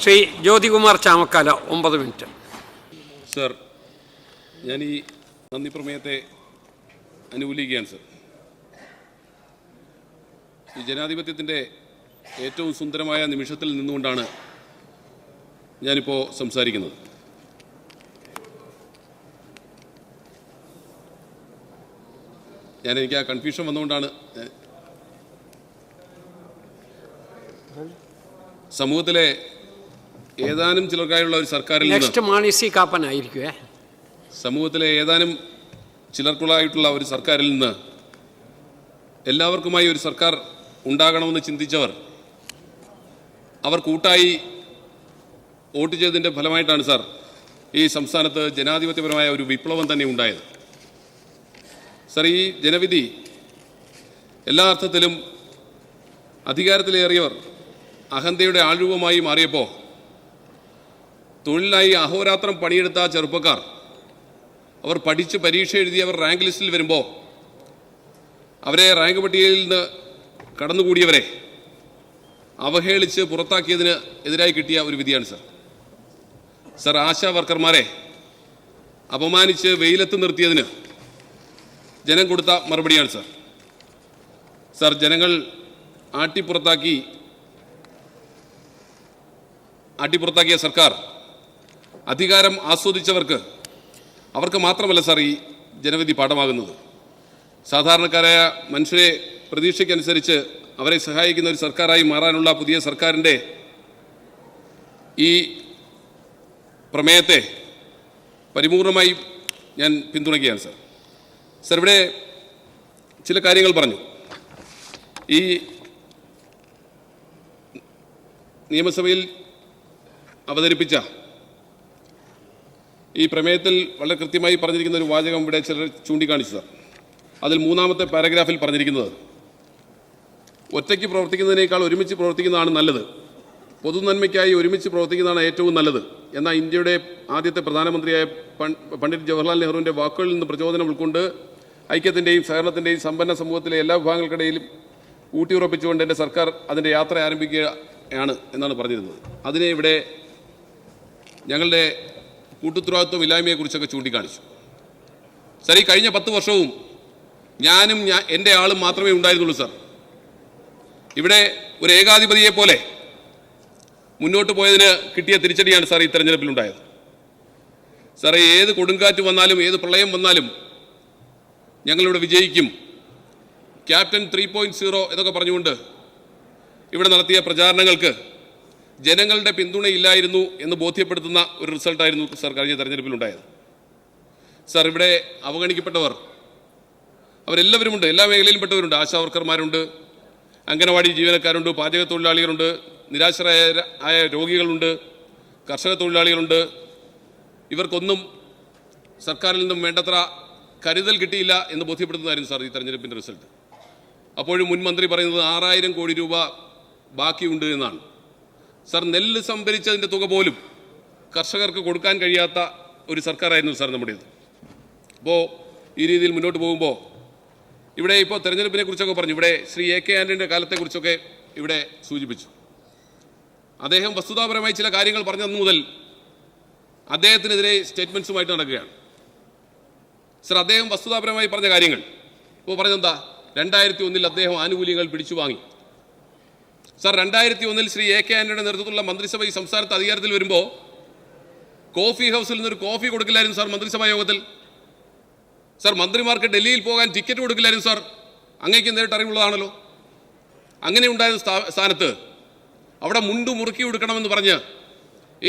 Shri Jyothikumar Chamakkala 9 minute. Sir, ഞാൻ ഈ നന്ദി പ്രമേയത്തെ അനുകൂലിക്കുകയാണ്. സർ, ഈ ജനാധിപത്യത്തിൻ്റെ ഏറ്റവും സുന്ദരമായ നിമിഷത്തിൽ നിന്നുകൊണ്ടാണ് ഞാനിപ്പോൾ സംസാരിക്കുന്നത്. എനിക്ക് ആ കൺഫ്യൂഷൻ വന്നുകൊണ്ടാണ് സമൂഹത്തിലെ ഏതാനും ചിലർക്കായുള്ള ഒരു സർക്കാരിൽ നിന്ന് സമൂഹത്തിലെ ഏതാനും ചിലർക്കുള്ളായിട്ടുള്ള ഒരു സർക്കാരിൽ നിന്ന് എല്ലാവർക്കുമായി ഒരു സർക്കാർ ഉണ്ടാകണമെന്ന് ചിന്തിച്ചവർ അവർ കൂട്ടായി വോട്ട് ചെയ്തതിൻ്റെ ഫലമായിട്ടാണ് സാർ ഈ സംസ്ഥാനത്ത് ജനാധിപത്യപരമായ ഒരു വിപ്ലവം തന്നെ ഉണ്ടായത്. സാർ, ഈ ജനവിധി എല്ലാ അർത്ഥത്തിലും അധികാരത്തിലേറിയവർ അഹന്തയുടെ ആൾരൂപമായി മാറിയപ്പോൾ തൊഴിലിനായി അഹോരാത്രം പണിയെടുത്ത ചെറുപ്പക്കാർ അവർ പഠിച്ച് പരീക്ഷ എഴുതിയവർ റാങ്ക് ലിസ്റ്റിൽ വരുമ്പോൾ അവരെ റാങ്ക് പട്ടികയിൽ നിന്ന് കടന്നുകൂടിയവരെ അവഹേളിച്ച് പുറത്താക്കിയതിന് എതിരായി കിട്ടിയ ഒരു വിധിയാണ് സാർ. സാർ, ആശാ വർക്കർമാരെ അപമാനിച്ച് വെയിലത്ത് നിർത്തിയതിന് ജനം കൊടുത്ത മറുപടിയാണ് സാർ. സാർ, ജനങ്ങൾ ആട്ടിപ്പുറത്താക്കിയ സർക്കാർ അധികാരം ആസ്വദിച്ചവർക്ക് അവർക്ക് മാത്രമല്ല സാർ ഈ ജനവിധി പാഠമാകുന്നത്. സാധാരണക്കാരായ മനുഷ്യരെ പ്രതീക്ഷയ്ക്കനുസരിച്ച് അവരെ സഹായിക്കുന്ന ഒരു സർക്കാരായി മാറാനുള്ള പുതിയ സർക്കാരിൻ്റെ ഈ പ്രമേയത്തെ പരിപൂർണമായി ഞാൻ പിന്തുണയ്ക്കുകയാണ് സാർ. സാർ, ഇവിടെ ചില കാര്യങ്ങൾ പറഞ്ഞു. ഈ നിയമസഭയിൽ അവതരിപ്പിച്ച ഈ പ്രമേയത്തിൽ വളരെ കൃത്യമായി പറഞ്ഞിരിക്കുന്ന ഒരു വാചകം ഇവിടെ ചിലർ ചൂണ്ടിക്കാണിച്ചു സാർ. അതിൽ 3-ാമത്തെ പാരഗ്രാഫിൽ പറഞ്ഞിരിക്കുന്നത് ഒറ്റയ്ക്ക് പ്രവർത്തിക്കുന്നതിനേക്കാൾ ഒരുമിച്ച് പ്രവർത്തിക്കുന്നതാണ് നല്ലത്, പൊതുനന്മയ്ക്കായി ഒരുമിച്ച് പ്രവർത്തിക്കുന്നതാണ് ഏറ്റവും നല്ലത്. എന്നാൽ ഇന്ത്യയുടെ ആദ്യത്തെ പ്രധാനമന്ത്രിയായ പണ്ഡിറ്റ് ജവഹർലാൽ നെഹ്റുവിൻ്റെ വാക്കുകളിൽ നിന്ന് പ്രചോദനം ഉൾക്കൊണ്ട് ഐക്യത്തിൻ്റെയും സഹകരണത്തിൻ്റെയും സമ്പന്ന സമൂഹത്തിലെ എല്ലാ വിഭാഗങ്ങൾക്കിടയിലും ഊട്ടിയുറപ്പിച്ചുകൊണ്ട് എൻ്റെ സർക്കാർ അതിൻ്റെ യാത്ര ആരംഭിക്കുകയാണ് എന്നാണ് പറഞ്ഞിരുന്നത്. അതിനെ ഇവിടെ ഞങ്ങളുടെ കൂട്ടുത്തരവാദിത്വം ഇല്ലായ്മയെക്കുറിച്ചൊക്കെ ചൂണ്ടിക്കാണിച്ചു. സാർ, ഈ കഴിഞ്ഞ 10 വർഷവും ഞാനും എൻ്റെ ആളും മാത്രമേ ഉണ്ടായിരുന്നുള്ളൂ സാർ. ഇവിടെ ഒരു ഏകാധിപതിയെ പോലെ മുന്നോട്ട് പോയതിന് കിട്ടിയ തിരിച്ചടിയാണ് സാർ ഈ തെരഞ്ഞെടുപ്പിലുണ്ടായത്. സാറേ, ഏത് കൊടുങ്കാറ്റ് വന്നാലും ഏത് പ്രളയം വന്നാലും ഞങ്ങളിവിടെ വിജയിക്കും, ക്യാപ്റ്റൻ 3.0 എന്നൊക്കെ പറഞ്ഞുകൊണ്ട് ഇവിടെ നടത്തിയ പ്രചാരണങ്ങൾക്ക് ജനങ്ങളുടെ പിന്തുണയില്ലായിരുന്നു എന്ന് ബോധ്യപ്പെടുത്തുന്ന ഒരു റിസൾട്ടായിരുന്നു സാർ കഴിഞ്ഞ തെരഞ്ഞെടുപ്പിലുണ്ടായത്. സാർ, ഇവിടെ അവഗണിക്കപ്പെട്ടവർ അവരെല്ലാവരുമുണ്ട്, എല്ലാ മേഖലയിലും പെട്ടവരുണ്ട്. ആശാ വർക്കർമാരുണ്ട്, അംഗനവാടി ജീവനക്കാരുണ്ട്, പാചക തൊഴിലാളികളുണ്ട്, നിരാശ്രയ രോഗികളുണ്ട്, കർഷക തൊഴിലാളികളുണ്ട്. ഇവർക്കൊന്നും സർക്കാരിൽ നിന്നും വേണ്ടത്ര കരുതൽ കിട്ടിയില്ല എന്ന് ബോധ്യപ്പെടുത്തുന്നതായിരുന്നു സാർ ഈ തെരഞ്ഞെടുപ്പിൻ്റെ റിസൾട്ട്. അപ്പോഴും മുൻ മന്ത്രി പറയുന്നത് 6000 കോടി രൂപ ബാക്കിയുണ്ട് എന്നാണ്. സാർ, നെല്ല് സംഭരിച്ചതിൻ്റെ തുക പോലും കർഷകർക്ക് കൊടുക്കാൻ കഴിയാത്ത ഒരു സർക്കാരായിരുന്നു സാർ നമ്മുടേത്. അപ്പോൾ ഈ രീതിയിൽ മുന്നോട്ട് പോകുമ്പോൾ ഇവിടെ ഇപ്പോൾ തെരഞ്ഞെടുപ്പിനെ കുറിച്ചൊക്കെ പറഞ്ഞു. ഇവിടെ ശ്രീ AK ആൻ്റണിയുടെ കാലത്തെക്കുറിച്ചൊക്കെ ഇവിടെ സൂചിപ്പിച്ചു. അദ്ദേഹം വസ്തുതാപരമായി ചില കാര്യങ്ങൾ പറഞ്ഞന്നു മുതൽ അദ്ദേഹത്തിനെതിരെ സ്റ്റേറ്റ്മെൻറ്റ്സുമായിട്ട് നടക്കുകയാണ്. സാർ, അദ്ദേഹം വസ്തുതാപരമായി പറഞ്ഞ കാര്യങ്ങൾ ഇപ്പോൾ പറഞ്ഞെന്താ, 2001 അദ്ദേഹം ആനുകൂല്യങ്ങൾ പിടിച്ചു വാങ്ങി. സാർ, 2001 ശ്രീ AK ആൻ്റണിയുടെ നേതൃത്വത്തിലുള്ള മന്ത്രിസഭ ഈ സംസ്ഥാനത്ത് അധികാരത്തിൽ വരുമ്പോൾ കോഫി ഹൗസിൽ നിന്നൊരു കോഫി കൊടുക്കില്ലായിരുന്നു സാർ മന്ത്രിസഭാ യോഗത്തിൽ. സാർ, മന്ത്രിമാർക്ക് ഡൽഹിയിൽ പോകാൻ ടിക്കറ്റ് കൊടുക്കില്ലായിരുന്നു സാർ. അങ്ങേക്ക് നേരിട്ട് അറിവുള്ളതാണല്ലോ. അങ്ങനെ ഉണ്ടായ സ്ഥാനത്ത് അവിടെ മുണ്ടു മുറുക്കി കൊടുക്കണമെന്ന് പറഞ്ഞ്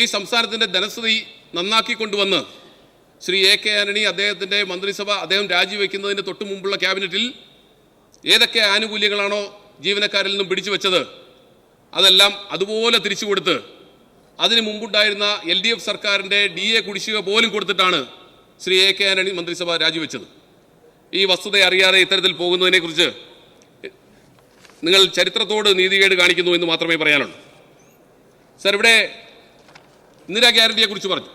ഈ സംസ്ഥാനത്തിൻ്റെ ധനസ്ഥിതി നന്നാക്കിക്കൊണ്ടുവന്ന് ശ്രീ AK ആൻ്റണി അദ്ദേഹത്തിൻ്റെ മന്ത്രിസഭ അദ്ദേഹം രാജിവെക്കുന്നതിന് തൊട്ട് മുമ്പുള്ള ക്യാബിനറ്റിൽ ഏതൊക്കെ ആനുകൂല്യങ്ങളാണോ ജീവനക്കാരിൽ നിന്നും പിടിച്ചു വെച്ചത് അതെല്ലാം അതുപോലെ തിരിച്ചു കൊടുത്ത് അതിന് മുമ്പുണ്ടായിരുന്ന LDF സർക്കാരിൻ്റെ DA കുടിശ്ശിക പോലും കൊടുത്തിട്ടാണ് ശ്രീ AK ആൻ്റണി മന്ത്രിസഭ രാജിവെച്ചത്. ഈ വസ്തുത അറിയാതെ ഇത്തരത്തിൽ പോകുന്നതിനെക്കുറിച്ച് നിങ്ങൾ ചരിത്രത്തോട് നീതികേട് കാണിക്കുന്നു എന്ന് മാത്രമേ പറയാനുള്ളൂ. സാർ, ഇവിടെ ഇന്ദിരാ ഗ്യാരണ്ടിയെക്കുറിച്ച് പറഞ്ഞു.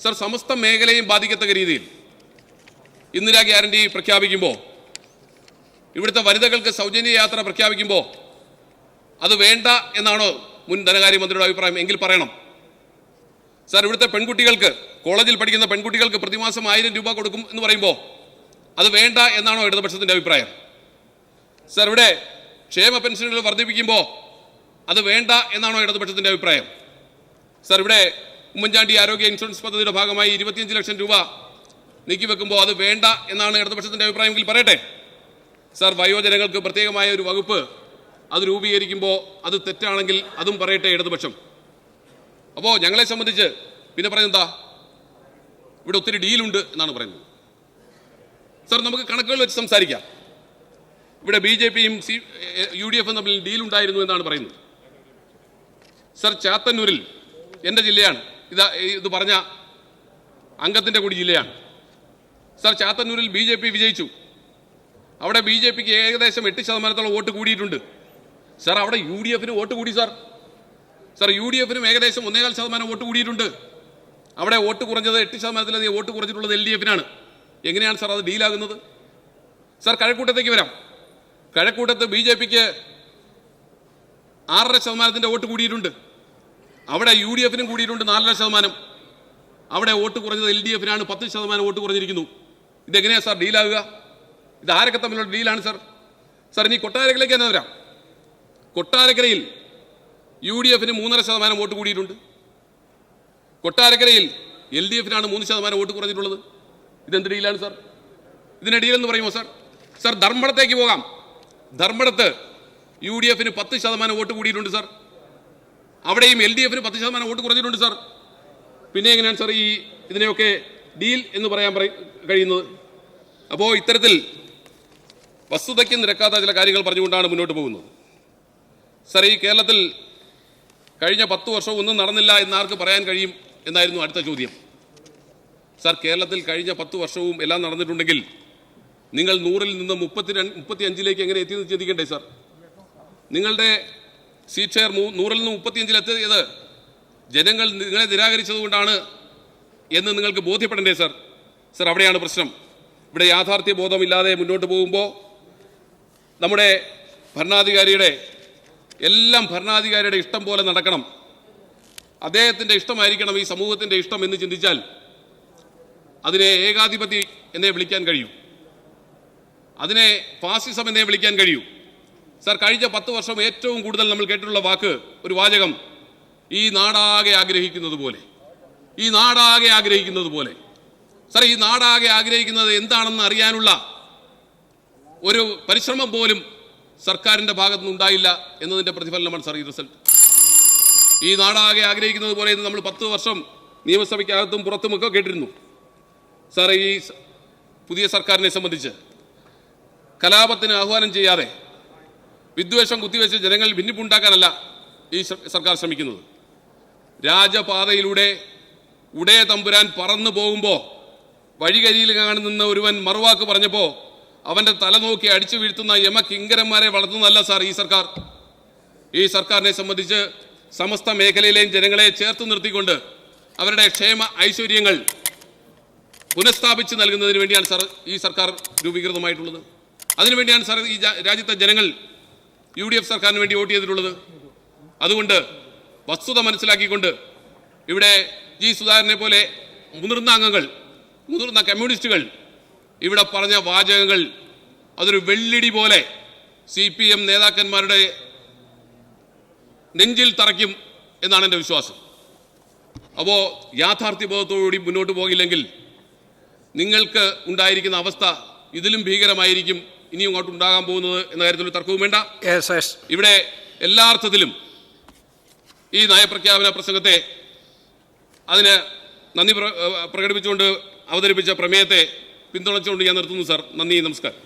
സാർ, സമസ്ത മേഖലയും ബാധിക്കത്തക്ക രീതിയിൽ ഇന്ദിരാ ഗ്യാരണ്ടി പ്രഖ്യാപിക്കുമ്പോൾ ഇവിടുത്തെ വനിതകൾക്ക് സൗജന്യ യാത്ര പ്രഖ്യാപിക്കുമ്പോൾ അത് വേണ്ട എന്നാണോ മുൻ ധനകാര്യമന്ത്രിയുടെ അഭിപ്രായം? എങ്കിൽ പറയണം. സാർ, ഇവിടുത്തെ പെൺകുട്ടികൾക്ക്, കോളേജിൽ പഠിക്കുന്ന പെൺകുട്ടികൾക്ക് പ്രതിമാസം 1000 രൂപ കൊടുക്കും എന്ന് പറയുമ്പോൾ അത് വേണ്ട എന്നാണോ ഇടതുപക്ഷത്തിൻ്റെ അഭിപ്രായം? സാർ, ഇവിടെ ക്ഷേമ പെൻഷനുകൾ വർദ്ധിപ്പിക്കുമ്പോൾ അത് വേണ്ട എന്നാണോ ഇടതുപക്ഷത്തിൻ്റെ അഭിപ്രായം? സാർ, ഇവിടെ ഉമ്മൻചാണ്ടി ആരോഗ്യ ഇൻഷുറൻസ് പദ്ധതിയുടെ ഭാഗമായി 25 ലക്ഷം രൂപ നീക്കിവെക്കുമ്പോൾ അത് വേണ്ട എന്നാണ് ഇടതുപക്ഷത്തിൻ്റെ അഭിപ്രായമെങ്കിൽ പറയട്ടെ. സാർ, വയോജനങ്ങൾക്ക് പ്രത്യേകമായ ഒരു വകുപ്പ് അത് രൂപീകരിക്കുമ്പോൾ അത് തെറ്റാണെങ്കിൽ അതും പറയട്ടെ ഇടതുപക്ഷം. അപ്പോൾ ഞങ്ങളെ സംബന്ധിച്ച് പിന്നെ പറയുന്നതാ, ഇവിടെ ഒത്തിരി ഡീലുണ്ട് എന്നാണ് പറയുന്നത്. സാർ, നമുക്ക് കണക്കുകൾ വെച്ച് സംസാരിക്കാം. ഇവിടെ BJPയും UDFും തമ്മിൽ ഡീലുണ്ടായിരുന്നു എന്നാണ് പറയുന്നത്. സാർ, ചാത്തന്നൂരിൽ, എൻ്റെ ജില്ലയാണ് ഇത് പറഞ്ഞ അംഗത്തിൻ്റെ കൂടി ജില്ലയാണ്. സാർ, ചാത്തന്നൂരിൽ BJP വിജയിച്ചു. അവിടെ BJPക്ക് ഏകദേശം 8% വോട്ട് കൂടിയിട്ടുണ്ട്. സാർ, അവിടെ UDFന് വോട്ട് കൂടി. സാർ, UDFനും ഏകദേശം 1.25% വോട്ട് കൂടിയിട്ടുണ്ട്. അവിടെ വോട്ട് കുറഞ്ഞത് 8%-ലധികം വോട്ട് കുറഞ്ഞിട്ടുള്ളത് LDFനാണ്. എങ്ങനെയാണ് സാർ അത് ഡീലാകുന്നത്? സാർ, കഴക്കൂട്ടത്തേക്ക് വരാം. കഴക്കൂട്ടത്ത് BJPക്ക് 6.5% വോട്ട് കൂടിയിട്ടുണ്ട്. അവിടെ UDFനും കൂടിയിട്ടുണ്ട് 4.5%. അവിടെ വോട്ട് കുറഞ്ഞത് LDFനാണ്, 10% വോട്ട് കുറഞ്ഞിരിക്കുന്നു. ഇതെങ്ങനെയാണ് സാർ ഡീലാകുക? ഇത് ആരൊക്കെ തമ്മിലുള്ള ഡീലാണ് സാർ? സാർ, ഇനി കൊട്ടാരക്കരയിലേക്ക് തന്നെ വരാം. കൊട്ടാരക്കരയിൽ UDFന് 3.5% വോട്ട് കൂടിയിട്ടുണ്ട്. കൊട്ടാരക്കരയിൽ LDFനാണ് 3% വോട്ട് കുറഞ്ഞിട്ടുള്ളത്. ഇതെന്ത് ഡീലാണ് സാർ? ഇതിനെ ഡീലെന്ന് പറയുമോ സാർ? സാർ, ധർമ്മടത്തേക്ക് പോകാം. ധർമ്മടത്ത് UDFന് 10% വോട്ട് കൂടിയിട്ടുണ്ട് സാർ. അവിടെയും LDFന് 10% വോട്ട് കുറഞ്ഞിട്ടുണ്ട് സാർ. പിന്നെ എങ്ങനെയാണ് സാർ ഇതിനെയൊക്കെ ഡീൽ എന്ന് പറയാൻ കഴിയുന്നത്? അപ്പോൾ ഇത്തരത്തിൽ വസ്തുതയ്ക്ക് നിരക്കാത്ത ചില കാര്യങ്ങൾ പറഞ്ഞുകൊണ്ടാണ് മുന്നോട്ട് പോകുന്നത്. സാർ, ഈ കേരളത്തിൽ കഴിഞ്ഞ 10 വർഷവും ഒന്നും നടന്നില്ല എന്നാർക്ക് പറയാൻ കഴിയും എന്നായിരുന്നു അടുത്ത ചോദ്യം. സാർ, കേരളത്തിൽ കഴിഞ്ഞ 10 വർഷവും എല്ലാം നടന്നിട്ടുണ്ടെങ്കിൽ നിങ്ങൾ 100-ൽ നിന്ന് 35-ലേക്ക് എങ്ങനെ എത്തിയെന്ന് ചിന്തിക്കണ്ടേ സാർ? നിങ്ങളുടെ സീറ്റ് ഷെയർ 100-ൽ നിന്ന് 35-ൽ എത്തിയത് ജനങ്ങൾ നിങ്ങളെ നിരാകരിച്ചതുകൊണ്ടാണ് എന്ന് നിങ്ങൾക്ക് ബോധ്യപ്പെടണ്ടേ സാർ? സാർ, അവിടെയാണ് പ്രശ്നം. ഇവിടെ യാഥാർത്ഥ്യ ബോധമില്ലാതെ മുന്നോട്ട് പോകുമ്പോൾ നമ്മുടെ ഭരണാധികാരിയുടെ ഇഷ്ടം പോലെ നടക്കണം, അദ്ദേഹത്തിൻ്റെ ഇഷ്ടമായിരിക്കണം ഈ സമൂഹത്തിൻ്റെ ഇഷ്ടം എന്ന് ചിന്തിച്ചാൽ അതിനെ ഏകാധിപതി എന്നേ വിളിക്കാൻ കഴിയൂ, അതിനെ ഫാസിസം എന്നേ വിളിക്കാൻ കഴിയൂ. സാർ, കഴിഞ്ഞ 10 വർഷം ഏറ്റവും കൂടുതൽ നമ്മൾ കേട്ടിട്ടുള്ള ഒരു വാചകം, ഈ നാടാകെ ആഗ്രഹിക്കുന്നത് പോലെ, ഈ നാടാകെ ആഗ്രഹിക്കുന്നത് പോലെ. സാർ, ഈ നാടാകെ ആഗ്രഹിക്കുന്നത് എന്താണെന്ന് അറിയാനുള്ള ഒരു പരിശ്രമം പോലും സർക്കാരിൻ്റെ ഭാഗത്തുനിന്ന് ഉണ്ടായില്ല എന്നതിൻ്റെ പ്രതിഫലനമാണ് സാർ ഈ റിസൾട്ട്. ഈ നാടാകെ ആഗ്രഹിക്കുന്നത് പോലെ എന്ന് നമ്മൾ 10 വർഷം നിയമസഭയ്ക്കകത്തും പുറത്തുമൊക്കെ കേട്ടിരുന്നു. സാർ, ഈ പുതിയ സർക്കാരിനെ സംബന്ധിച്ച് കലാപത്തിന് ആഹ്വാനം ചെയ്യാതെ വിദ്വേഷം കുത്തിവെച്ച് ജനങ്ങൾ ഭിന്നിപ്പുണ്ടാക്കാനല്ല ഈ സർക്കാർ ശ്രമിക്കുന്നത്. രാജപാതയിലൂടെ ഉടയ തമ്പുരാൻ പറന്നു പോകുമ്പോൾ വഴികരിയിൽ കാണുന്ന ഒരുവൻ മറുവാക്ക് പറഞ്ഞപ്പോൾ അവൻ്റെ തല നോക്കി അടിച്ചു വീഴ്ത്തുന്ന യമകിങ്കരന്മാരെ വളർത്തുന്നതല്ല സാർ ഈ സർക്കാർ. ഈ സർക്കാരിനെ സംബന്ധിച്ച് സമസ്ത മേഖലയിലെയും ജനങ്ങളെ ചേർത്ത് നിർത്തിക്കൊണ്ട് അവരുടെ ക്ഷേമ ഐശ്വര്യങ്ങൾ പുനഃസ്ഥാപിച്ച് നൽകുന്നതിന് വേണ്ടിയാണ് സാർ ഈ സർക്കാർ രൂപീകൃതമായിട്ടുള്ളത്. അതിനുവേണ്ടിയാണ് സാർ ഈ രാജ്യത്തെ ജനങ്ങൾ UDF സർക്കാരിന് വേണ്ടി വോട്ട് ചെയ്തിട്ടുള്ളത്. അതുകൊണ്ട് വസ്തുത മനസ്സിലാക്കിക്കൊണ്ട് ഇവിടെ സുധാകരനെ പോലെ മുതിർന്ന കമ്മ്യൂണിസ്റ്റുകൾ ഇവിടെ പറഞ്ഞ വാചകങ്ങൾ അതൊരു വെള്ളിടി പോലെ CPM നേതാക്കന്മാരുടെ നെഞ്ചിൽ തറയ്ക്കും എന്നാണ് എൻ്റെ വിശ്വാസം. അപ്പോൾ യാഥാർത്ഥ്യബോധത്തോടുകൂടി മുന്നോട്ട് പോകില്ലെങ്കിൽ നിങ്ങൾക്ക് ഉണ്ടായിരിക്കുന്ന അവസ്ഥ ഇതിലും ഭീകരമായിരിക്കും ഇനിയും അങ്ങോട്ട് ഉണ്ടാകാൻ പോകുന്നത് എന്ന കാര്യത്തിൽ തർക്കവും വേണ്ട. ഇവിടെ എല്ലാ അർത്ഥത്തിലും ഈ നയപ്രഖ്യാപന പ്രസംഗത്തെ അതിന് നന്ദി പ്രകടിപ്പിച്ചുകൊണ്ട് അവതരിപ്പിച്ച പ്രമേയത്തെ പിന്തുണച്ചുകൊണ്ട് ഞാൻ നിർത്തുന്നു സാർ. നന്ദി, നമസ്കാരം.